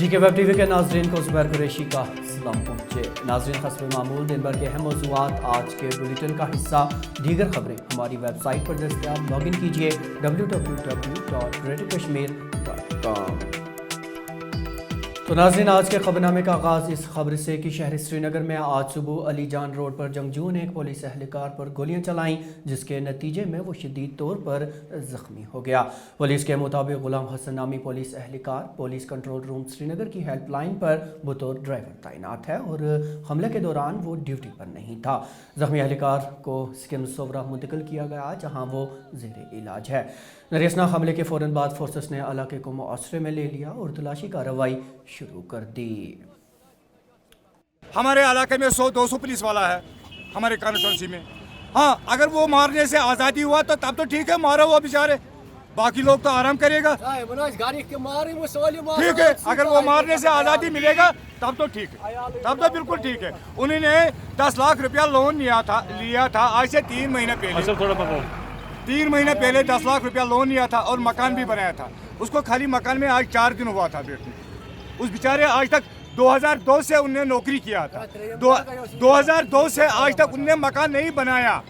जी के web TV के नाजरीन को ज़ुबैर कुरैशी का सलाम पहुँचे। नाजरीन हस्ब मामूल दिन भर के अहम मौज़ूआत आज के बुलेटिन का हिस्सा दीगर खबरें हमारी वेबसाइट पर दस्तयाब। लॉगिन कीजिए www.greaterkashmir.com। तो नाज़रीन आज के खबरनामे का आगाज़ इस खबर से कि शहर श्रीनगर में आज सुबह अली जान रोड पर जंगजू ने एक पुलिस एहलकार पर गोलियां चलाईं, जिसके नतीजे में वो शदीद तौर पर ज़ख्मी हो गया। पुलिस के मुताबिक गुलाम हसन नामी पुलिस एहलकार पुलिस कंट्रोल रूम श्रीनगर की हेल्पलाइन पर बतौर ड्राइवर तैनात है और हमले के दौरान वो ड्यूटी पर नहीं था। ज़ख्मी एहलकार को सिकिम सोवरा मुंतकिल किया गया, जहाँ वो ज़ेर इलाज है। नरेसना हमले के फ़ौरन बाद फोर्सेस ने इलाके को मुआसरे में ले लिया और तलाशी कार्रवाई शुरू कर दी। हमारे इलाके में 100-200 पुलिस वाला है हमारे कॉन्स्टिट्यूंसी में। हाँ, अगर वो मारने से आज़ादी हुआ तो तब तो ठीक है, मारो वो बेचारे, बाकी लोग तो आराम करेगा। ठीक है, अगर वो मारने से आज़ादी मिलेगा तब तो ठीक है, तब तो बिल्कुल ठीक है। उन्होंने 10 लाख रुपया लोन लिया था आज से 3 महीने पहले। 3 महीने पहले 10 लाख रुपया लोन लिया था और मकान भी बनाया था। उसको खाली मकान में आज 4 दिन हुआ था बैठने। उस बेचारे आज तक 2002 से उनने नौकरी किया था, 2002 से आज तक उनने मकान नहीं बनाया।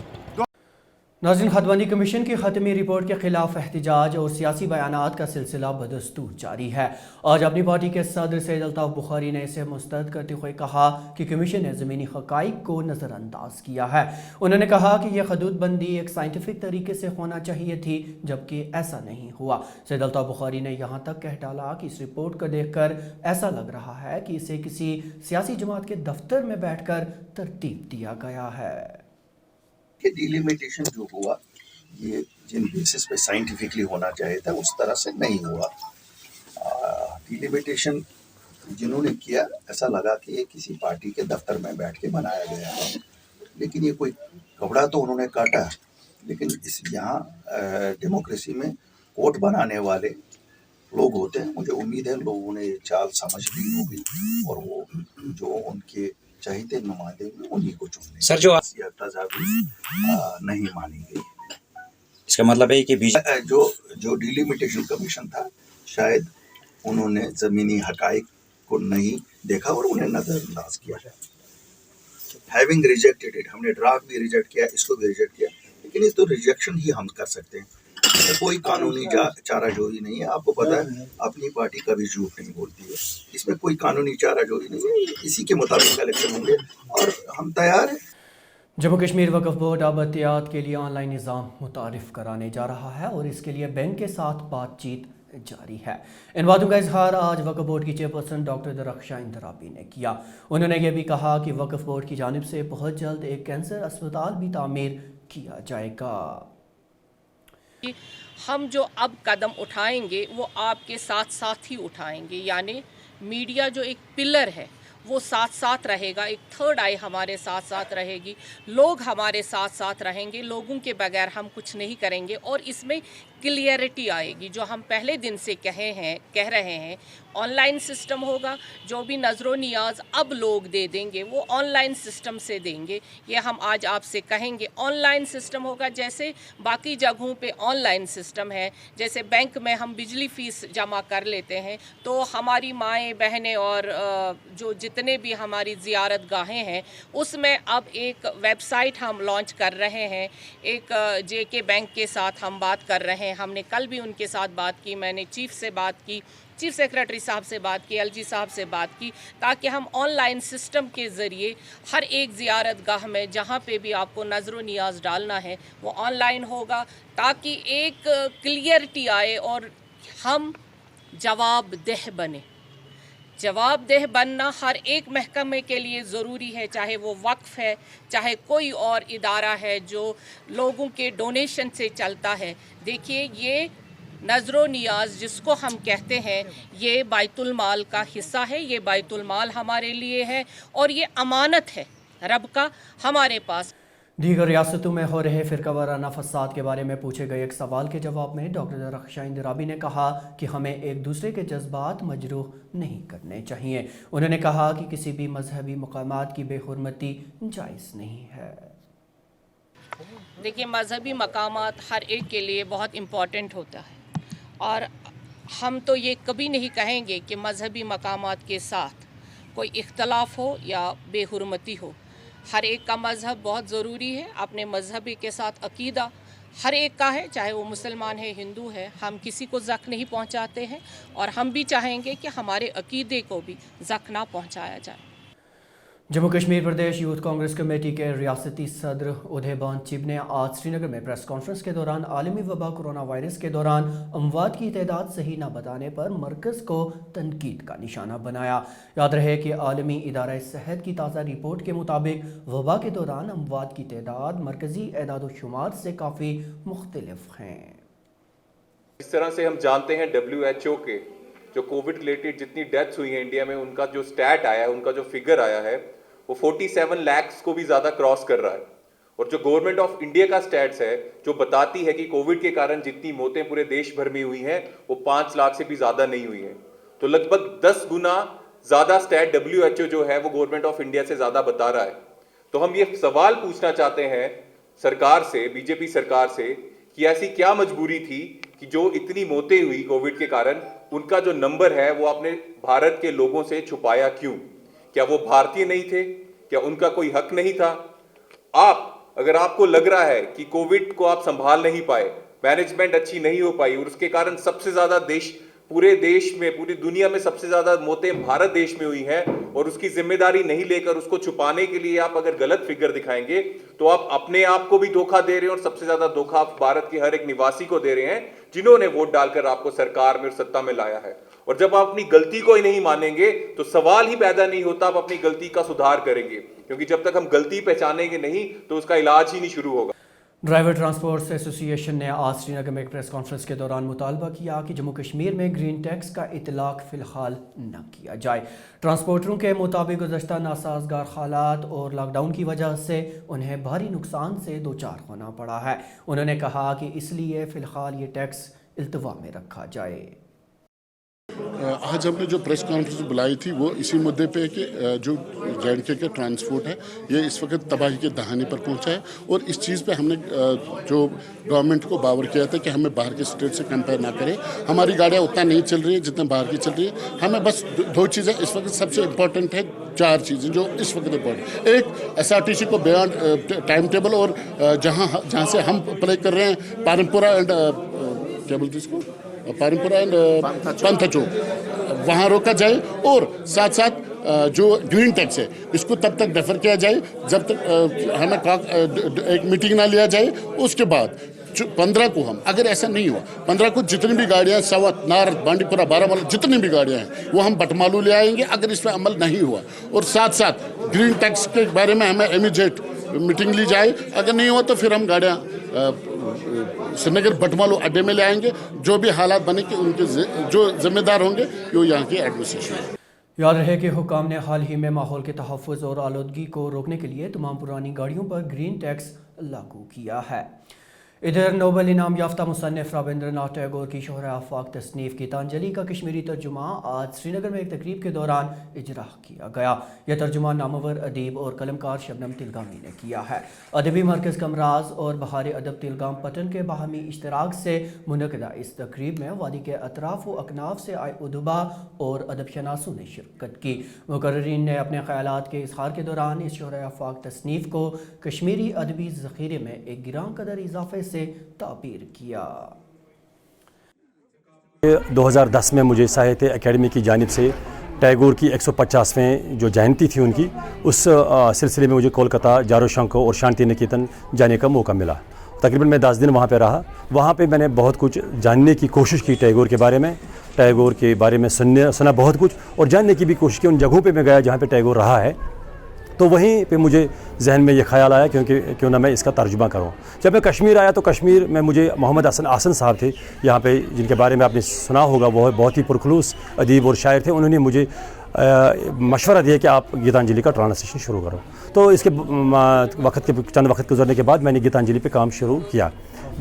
नाज़रीन खतवानी कमीशन की ख़त्मी रिपोर्ट के खिलाफ एहतजाज और सियासी बयानात का सिलसिला बदस्तूर जारी है। आज अपनी पार्टी के सदर सैयद अल्ताफ़ बुखारी ने इसे मुस्तरद करते हुए कहा कि कमीशन ने ज़मीनी हक़ाइक़ को नज़रअंदाज किया है। उन्होंने कहा कि यह हदूदबंदी एक साइंटिफिक तरीके से होना चाहिए थी, जबकि ऐसा नहीं हुआ। सैयद अल्ताफ़ बुखारी ने यहाँ तक कह डाला कि इस रिपोर्ट को देखकर ऐसा लग रहा है कि इसे किसी सियासी जमात के दफ्तर में बैठकर तरतीब दिया गया है। कि डिलिमिटेशन जो हुआ ये जिन बेसिस पे साइंटिफिकली होना चाहिए था उस तरह से नहीं हुआ। डिलिमिटेशन जिन्होंने किया ऐसा लगा कि ये किसी पार्टी के दफ्तर में बैठ के बनाया गया है, लेकिन ये कोई कपड़ा तो उन्होंने काटा। लेकिन इस यहाँ डेमोक्रेसी में कोर्ट बनाने वाले लोग होते हैं। मुझे उम्मीद है लोगों ने ये चाल समझ ली होगी और वो जो उनके चाहिए नुमाइंदे में उन्हीं को चुनने सर जो नहीं मानी गई। इसका मतलब है कि जो डिलिमिटेशन कमीशन था शायद उन्होंने जमीनी हकाइक को नहीं देखा और उन्हें नजरअंदाज किया। हैविंग रिजेक्टेड इट, हमने ड्राफ्ट भी रिजेक्ट किया, इसको भी रिजेक्ट किया, लेकिन ये तो रिजेक्शन ही हम कर सकते हैं। कोई कानूनी चाराजोई नहीं है। आपको पता है अपनी पार्टी कभी झूठ नहीं बोलती है, इसमें कोई कानूनी चाराजोई नहीं है। इसी के मुताबिक इलेक्शन होंगे और हम तैयार हैं। जम्मू कश्मीर वक्फ बोर्ड अब एहतियात के लिए ऑनलाइन निज़ाम मुतारिफ कराने जा रहा है और इसके लिए बैंक के साथ बातचीत जारी है। इन बातों का इजहार आज वक्फ बोर्ड की चेयरपर्सन डॉक्टर दरख्शां इंदराबी ने किया। उन्होंने यह भी कहा कि वक्फ बोर्ड की जानिब से बहुत जल्द एक कैंसर अस्पताल भी तामीर किया जाएगा। हम जो अब कदम उठाएंगे वो आपके साथ साथ ही उठाएंगे, यानी मीडिया जो एक पिलर है वो साथ साथ रहेगा, एक थर्ड आई हमारे साथ साथ रहेगी, लोग हमारे साथ साथ रहेंगे। लोगों के बगैर हम कुछ नहीं करेंगे और इसमें क्लियरिटी आएगी। जो हम पहले दिन से कह रहे हैं ऑनलाइन सिस्टम होगा, जो भी नज़रो नियाज अब लोग दे देंगे वो ऑनलाइन सिस्टम से देंगे। ये हम आज आपसे कहेंगे ऑनलाइन सिस्टम होगा, जैसे बाकी जगहों पे ऑनलाइन सिस्टम है। जैसे बैंक में हम बिजली फ़ीस जमा कर लेते हैं, तो हमारी माएँ बहनें और जो जितने भी हमारी ज़ियारत गाहें हैं उसमें अब एक वेबसाइट हम लॉन्च कर रहे हैं। एक जेके बैंक के साथ हम बात कर रहे हैं, हमने कल भी उनके साथ बात की, मैंने चीफ से बात की, चीफ सेक्रेटरी साहब से बात की, एलजी साहब से बात की, ताकि हम ऑनलाइन सिस्टम के ज़रिए हर एक ज़ियारत गाह में जहाँ पे भी आपको नज़रो नियाज डालना है वो ऑनलाइन होगा, ताकि एक क्लियरिटी आए और हम जवाबदेह बने। जवाबदेह बनना हर एक महकमे के लिए ज़रूरी है, चाहे वो वक्फ है, चाहे कोई और इदारा है जो लोगों के डोनेशन से चलता है। देखिए ये नज़रो नियाज जिसको हम कहते हैं ये बैतुल माल का हिस्सा है, ये बैतुल माल हमारे लिए है और ये अमानत है रब का हमारे पास। दीगर रियासतों में हो रहे फ़िरकावाराना फसाद के बारे में पूछे गए एक सवाल के जवाब में डॉक्टर दरख्शां इंदराबी ने कहा कि हमें एक दूसरे के जज्बात मजरूह नहीं करने चाहिए। उन्होंने कहा कि किसी भी मजहबी मकामात की बेहुरमती जायज़ नहीं है। देखिए मजहबी मकामात हर एक के लिए बहुत इम्पॉर्टेंट होता है और हम तो ये कभी नहीं कहेंगे कि मजहबी मकामात के साथ कोई इख्तलाफ हो या बेहुरमती हो। हर एक का मज़हब बहुत ज़रूरी है, अपने मजहबी के साथ अकीदा हर एक का है, चाहे वो मुसलमान है हिंदू है। हम किसी को ज़ख्म नहीं पहुंचाते हैं और हम भी चाहेंगे कि हमारे अकीदे को भी ज़ख्म ना पहुंचाया जाए। जम्मू कश्मीर प्रदेश यूथ कांग्रेस कमेटी के रियासती सदर उदयबान चिब ने आज श्रीनगर में प्रेस कॉन्फ्रेंस के दौरान आलमी वबा कोरोना वायरस के दौरान अमवात की तादाद सही न बताने पर मरकज़ को तनकीद का निशाना बनाया। याद रहे कि आलमी इदारा सेहत की ताज़ा रिपोर्ट के मुताबिक वबा के दौरान अमवात की तादाद मरकज़ी एदाद-ओ-शुमार से काफ़ी मुख्तलिफ हैं। इस तरह से हम जानते हैं WHO के जो कोविड रिलेटेड जितनी डेथ्स हुई हैं इंडिया में, उनका जो स्टैट आया है, उनका जो फिगर आया है वो 47 लाख को भी ज़्यादा क्रॉस कर रहा है। और जो गवर्नमेंट ऑफ इंडिया का स्टैट्स है जो बताती है कि कोविड के कारण जितनी मौतें पूरे देश भर में हुई हैं वो 5 लाख से भी ज़्यादा नहीं हुई हैं। तो लगभग 10 गुना ज़्यादा स्टैट WHO जो है वो गवर्नमेंट ऑफ इंडिया से ज़्यादा बता रहा है। तो हम ये सवाल पूछना चाहते हैं सरकार से, बीजेपी सरकार से, कि ऐसी क्या मजबूरी थी कि जो इतनी मौतें हुई कोविड के कारण, उनका जो नंबर है वो आपने भारत के लोगों से छुपाया क्यों? क्या वो भारतीय नहीं थे? क्या उनका कोई हक नहीं था? अगर आपको लग रहा है कि कोविड को आप संभाल नहीं पाए, मैनेजमेंट अच्छी नहीं हो पाई और उसके कारण सबसे ज्यादा पूरे देश में, पूरी दुनिया में सबसे ज्यादा मौतें भारत देश में हुई हैं और उसकी जिम्मेदारी नहीं लेकर उसको छुपाने के लिए आप अगर गलत फिगर दिखाएंगे तो आप अपने आप को भी धोखा दे रहे हैं और सबसे ज्यादा धोखा आप भारत के हर एक निवासी को दे रहे हैं जिन्होंने वोट डालकर आपको सरकार में और सत्ता में लाया है। और जब आप अपनी गलती को ही नहीं मानेंगे तो सवाल ही पैदा नहीं होता आप अपनी गलती का सुधार करेंगे, क्योंकि जब तक हम गलती पहचानेंगे नहीं तो उसका इलाज ही नहीं शुरू होगा। ड्राइवर ट्रांसपोर्ट एसोसिएशन ने आज श्रीनगर में एक प्रेस कॉन्फ्रेंस के दौरान मुतालबा किया कि जम्मू कश्मीर में ग्रीन टैक्स का इतलाक फ़िलहाल न किया जाए। ट्रांसपोर्टरों के मुताबिक गुज़श्ता नासाज़गार हालात और लॉकडाउन की वजह से उन्हें भारी नुकसान से दो चार होना पड़ा है। उन्होंने कहा कि इसलिए फ़िलहाल ये टैक्स इल्तवा में रखा जाए। आज हमने जो प्रेस कॉन्फ्रेंस बुलाई थी वो इसी मुद्दे पे है कि जो JNK का ट्रांसपोर्ट है ये इस वक्त तबाही के दहाने पर पहुंचा है और इस चीज़ पे हमने जो गवर्नमेंट को बावर किया था कि हमें बाहर के स्टेट से कंपेयर ना करें। हमारी गाड़ियाँ उतना नहीं चल रही है जितना बाहर की चल रही है। हमें बस दो चीज़ें इस वक्त सबसे इम्पोर्टेंट है, 4 चीज़ें जो इस वक्त इम्पोर्टेंट। एक, SRTC को बियॉन्ड टाइम टेबल और जहाँ से हम प्ले कर रहे हैं पारमपुरा एंड क्या बोलते हैं इसको, पारमपुरा एंड पंथचो, वहाँ रोका जाए और साथ साथ जो ग्रीन टैक्स है इसको तब तक डेफर किया जाए जब तक हमें एक मीटिंग ना लिया जाए। उसके बाद 15 को हम, अगर ऐसा नहीं हुआ 15 को जितनी भी गाड़ियाँ सवत, नार, बांडीपुरा, बारामूला जितनी भी गाड़ियाँ हैं वो हम बटमालू ले आएंगे अगर इस पर अमल नहीं हुआ। और साथ साथ ग्रीन टैक्स के बारे में हमें इमीडिएट मीटिंग ली जाए। अगर नहीं हुआ तो फिर हम गाड़ियाँ श्रीनगर बटमालू अड्डे में ले आएंगे। जो भी हालात बने कि उनके जो जिम्मेदार होंगे वो यहाँ की एडमिनिस्ट्रेशन है। याद रहे कि हुकाम ने हाल ही में माहौल के तहफ़्फ़ुज़ और आलूदगी को रोकने के लिए तमाम पुरानी गाड़ियों पर ग्रीन टैक्स लागू किया है। इधर नोबल इनाम याफ्ता मुसन्निफ़ रविंद्रनाथ टैगोर की शोहर आफाक तसनीफ़ गीतांजलि का कश्मीरी तर्जुमा आज श्रीनगर में एक तकरीब के दौरान इजरा किया गया। यह तर्जुमा नामवर अदीब और कलमकार शबनम तिलगामी ने किया है। अदबी मरकज़ कमराज और बहार अदब तिलगाम पटन के बाहमी इश्तराक से मुनक़दा इस तकरीब में वादी के अतराफ़ व अकनाफ से आए उदबा और अदब शनासों ने शिरकत की। मुकर्रिरीन ने अपने ख़यालात के इज़हार के दौरान इस शोहर आफाक तसनीफ़ को कश्मीरी अदबी ज़ख़ीरे में एक गिरां कदर इजाफे से ताबीर किया। 2010 में मुझे साहित्य अकेडमी की जानिब से टैगोर की 150वें जो जयंती थी उनकी, उस सिलसिले में मुझे कोलकाता, जारोशंको और शांति निकेतन जाने का मौका मिला। तकरीबन मैं 10 दिन वहाँ पे रहा। वहाँ पे मैंने बहुत कुछ जानने की कोशिश की टैगोर के बारे में सुना बहुत कुछ और जानने की भी कोशिश की। उन जगहों पे मैं गया जहाँ पे टैगोर रहा है, तो वहीं पे मुझे जहन में ये ख्याल आया क्यों ना मैं इसका तर्जुमा करूं। जब मैं कश्मीर आया तो कश्मीर में मुझे मोहम्मद हसन आसन साहब थे यहाँ पे, जिनके बारे में आपने सुना होगा, वो बहुत ही पुरखलूस अदीब और शायर थे। उन्होंने मुझे मशवरा दिया कि आप गीतांजलि का ट्रांसलेशन शुरू करो। तो इसके चंद वक्त गुजरने के बाद मैंने गीतांजलि पे काम शुरू किया।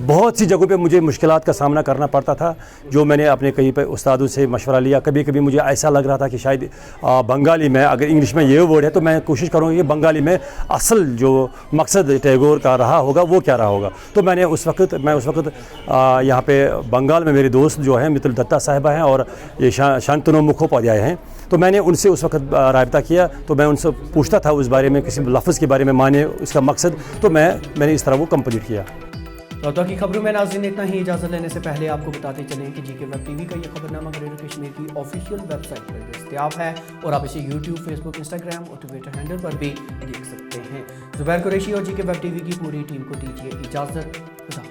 बहुत सी जगहों पे मुझे मुश्किलात का सामना करना पड़ता था, जो मैंने अपने कहीं पे उस्तादों से मशवरा लिया। कभी कभी मुझे ऐसा लग रहा था कि शायद बंगाली में, अगर इंग्लिश में ये वर्ड है तो मैं कोशिश करूँगा कि बंगाली में असल जो मकसद टैगोर का रहा होगा वो क्या रहा होगा। तो मैं उस वक्त यहाँ पे बंगाल में मेरे दोस्त जो हैं मित्तल दत्ता साहिबा हैं और ये शांतनु मुखोपाध्याय हैं, तो मैंने उनसे उस वक्त राब्ता किया। तो मैं उनसे पूछता था उस बारे में, किसी लफ्ज़ के बारे में माने इसका मकसद, तो मैंने इस तरह वो कंप्लीट किया। रौता की खबरों में नाज़रीन इतना ही। इजाज़त लेने से पहले आपको बताते चलें कि जीके वेब टीवी का ये खबरनामा ग्रेटर कश्मीर की ऑफिशियल वेबसाइट पर दस्तयाब है और आप इसे यूट्यूब, फेसबुक, इंस्टाग्राम और ट्विटर हैंडल पर भी देख सकते हैं। ज़ुबैर कुरैशी और जीके वेब टीवी की पूरी टीम को दीजिए इजाज़त। खुदा